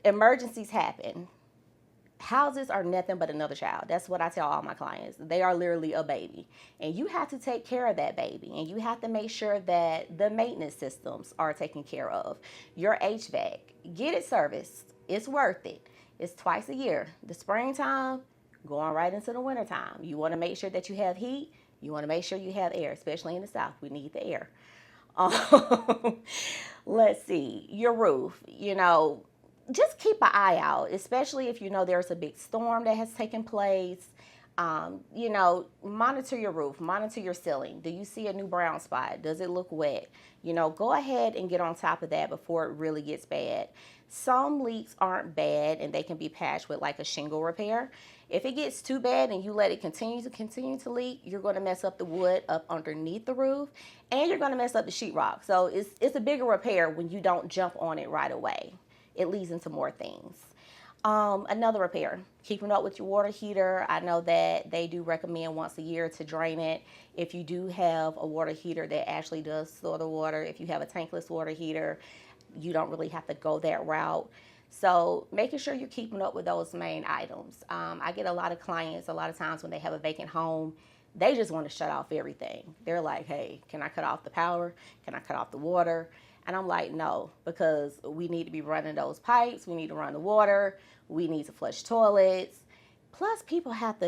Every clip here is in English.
emergencies happen. Houses are nothing but another child. That's what I tell all my clients. They are literally a baby. And you have to take care of that baby. And you have to make sure that the maintenance systems are taken care of. Your HVAC, get it serviced. It's worth it. It's twice a year. The springtime, going right into the wintertime. You want to make sure that you have heat. You want to make sure you have air, especially in the South. We need the air. Let's see. Your roof, just keep an eye out, especially if you know there's a big storm that has taken place. Monitor your roof, monitor your ceiling. Do you see a new brown spot? Does it look wet? Go ahead and get on top of that before it really gets bad. Some leaks aren't bad and they can be patched with like a shingle repair. If it gets too bad and you let it continue to leak, you're going to mess up the wood up underneath the roof and you're going to mess up the sheetrock. So it's a bigger repair when you don't jump on it right away. It leads into more things. Another repair, keeping up with your water heater. I know that they do recommend once a year to drain it. If you do have a water heater that actually does store the water, if you have a tankless water heater, you don't really have to go that route. So making sure you're keeping up with those main items. I get a lot of clients, a lot of times when they have a vacant home, they just want to shut off everything. They're like, hey, can I cut off the power? Can I cut off the water? And I'm like, no, because we need to be running those pipes. We need to run the water. We need to flush toilets. Plus, people have to,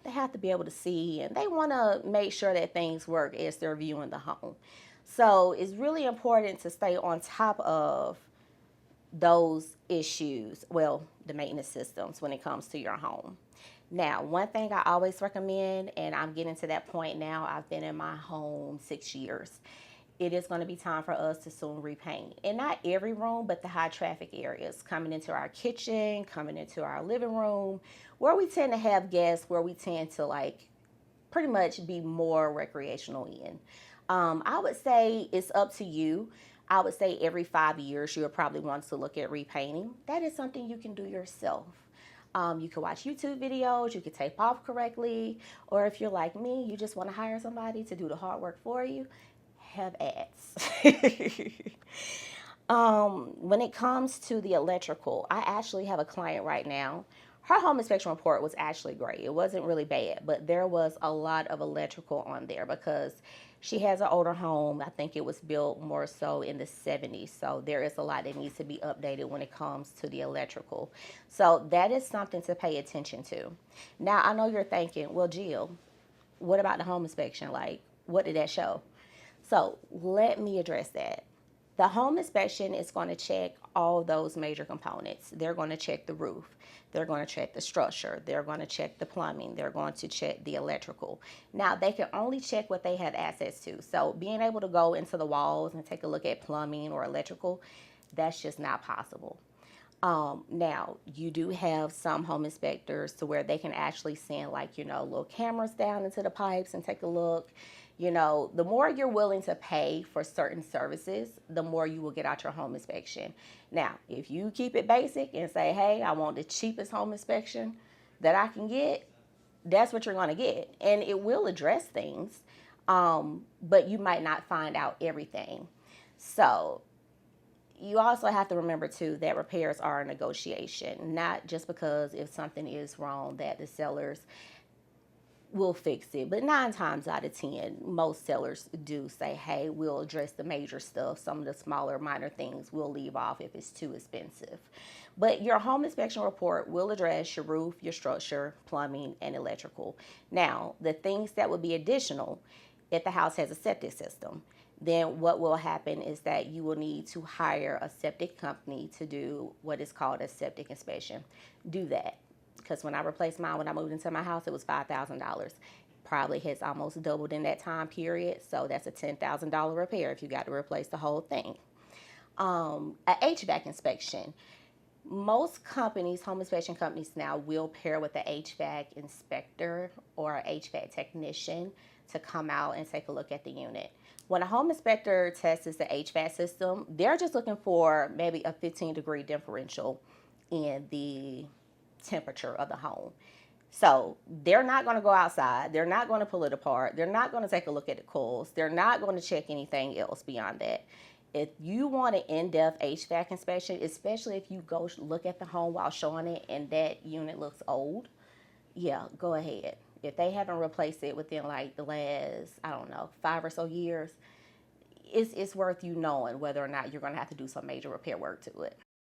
they have to be able to see, and they want to make sure that things work as they're viewing the home. So it's really important to stay on top of those issues, the maintenance systems when it comes to your home. Now, one thing I always recommend, and I'm getting to that point now, I've been in my home 6 years. It is going to be time for us to soon repaint. And not every room, but the high traffic areas, coming into our kitchen, coming into our living room, where we tend to have guests, where we tend to pretty much be more recreational in. I would say it's up to you. I would say every 5 years, you'll probably want to look at repainting. That is something you can do yourself. You can watch YouTube videos, you can tape off correctly, or if you're like me, you just want to hire somebody to do the hard work for you, have ads. When it comes to the electrical, I actually have a client right now. Her home inspection report was actually great. It wasn't really bad, but there was a lot of electrical on there because she has an older home. I think it was built more so in the 70s. So there is a lot that needs to be updated when it comes to the electrical. So that is something to pay attention to. Now, I know you're thinking, well, Jill, what about the home inspection? What did that show? So let me address that. The home inspection is going to check all those major components. They're going to check the roof. They're going to check the structure. They're going to check the plumbing. They're going to check the electrical. Now, they can only check what they have access to. So being able to go into the walls and take a look at plumbing or electrical, that's just not possible. Now, you do have some home inspectors to where they can actually send little cameras down into the pipes and take a look. The more you're willing to pay for certain services, the more you will get out your home inspection. Now, if you keep it basic and say, hey, I want the cheapest home inspection that I can get, that's what you're going to get. And it will address things, but you might not find out everything. So you also have to remember, too, that repairs are a negotiation, not just because if something is wrong that the sellers will fix it. But 9 times out of 10, most sellers do say, hey, we'll address the major stuff. Some of the smaller, minor things we'll leave off if it's too expensive. But your home inspection report will address your roof, your structure, plumbing, and electrical. Now, the things that would be additional, if the house has a septic system, then what will happen is that you will need to hire a septic company to do what is called a septic inspection. Do that. Because when I replaced mine, when I moved into my house, it was $5,000. Probably has almost doubled in that time period. So that's a $10,000 repair if you got to replace the whole thing. A HVAC inspection. Most companies, home inspection companies now, will pair with the HVAC inspector or a HVAC technician to come out and take a look at the unit. When a home inspector tests the HVAC system, they're just looking for maybe a 15-degree differential in the temperature of the home. So they're not going to go outside. They're not going to pull it apart. They're not going to take a look at the coils. They're not going to check anything else beyond that. If you want an in-depth HVAC inspection, especially if you go look at the home while showing it and that unit looks old, yeah, go ahead. If they haven't replaced it within like the last, I don't know, 5 or so years, it's worth you knowing whether or not you're going to have to do some major repair work to it.